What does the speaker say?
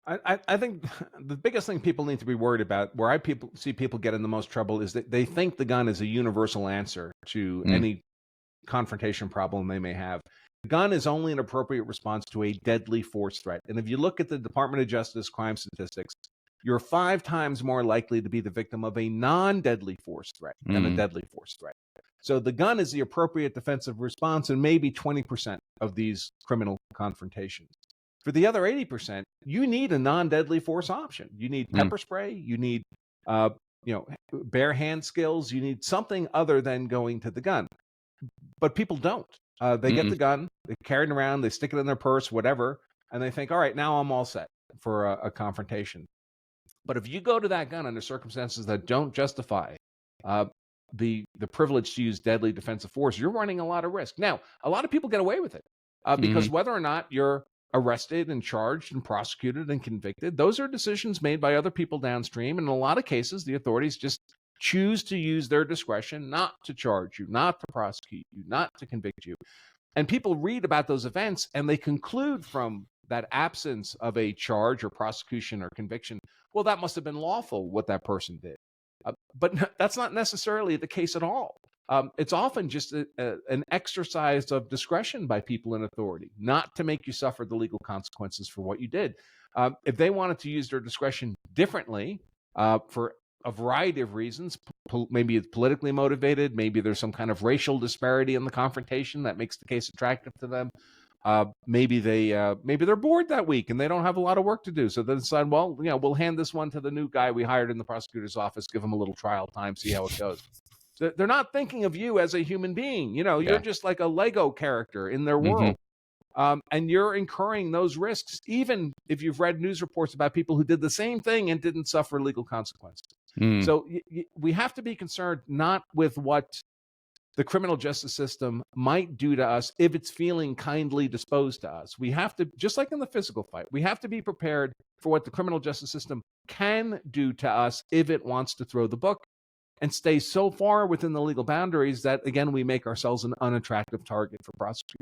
I think the biggest thing people need to be worried about, where see people get in the most trouble, is that they think the gun is a universal answer to Mm. any confrontation problem they may have. The gun is only an appropriate response to a deadly force threat. And if you look at the Department of Justice crime statistics, you're 5 times more likely to be the victim of a non-deadly force threat than a Mm. deadly force threat. So the gun is the appropriate defensive response in maybe 20% of these criminal confrontations. For the other 80%, you need a non-deadly force option. You need Mm. pepper spray. You need, uh, bare hand skills. You need something other than going to the gun. But people don't. They get the gun, they carry it around, they stick it in their purse, whatever, and they think, all right, now I'm all set for confrontation. But if you go to that gun under circumstances that don't justify uh, the privilege to use deadly defensive force, you're running a lot of risk. Now, a lot of people get away with it because whether or not you're arrested and charged and prosecuted and convicted, those are decisions made by other people downstream. And in a lot of cases, the authorities just choose to use their discretion not to charge you, not to prosecute you, not to convict you. And people read about those events and they conclude from that absence of a charge or prosecution or conviction, well, that must have been lawful what that person did. But that's not necessarily the case at all. It's often just an exercise of discretion by people in authority, not to make you suffer the legal consequences for what you did. If they wanted to use their discretion differently for a variety of reasons, maybe it's politically motivated, maybe there's some kind of racial disparity in the confrontation that makes the case attractive to them. Maybe they're bored that week and they don't have a lot of work to do, so they decide, well, we'll hand this one to the new guy we hired in the prosecutor's office, give him a little trial time, see how it goes. So they're not thinking of you as a human being. You're just like a Lego character in their world. And you're incurring those risks, even if you've read news reports about people who did the same thing and didn't suffer legal consequences. So we have to be concerned not with what the criminal justice system might do to us if it's feeling kindly disposed to us. We have to, just like in the physical fight, we have to be prepared for what the criminal justice system can do to us if it wants to throw the book and stay so far within the legal boundaries that, again, we make ourselves an unattractive target for prosecution.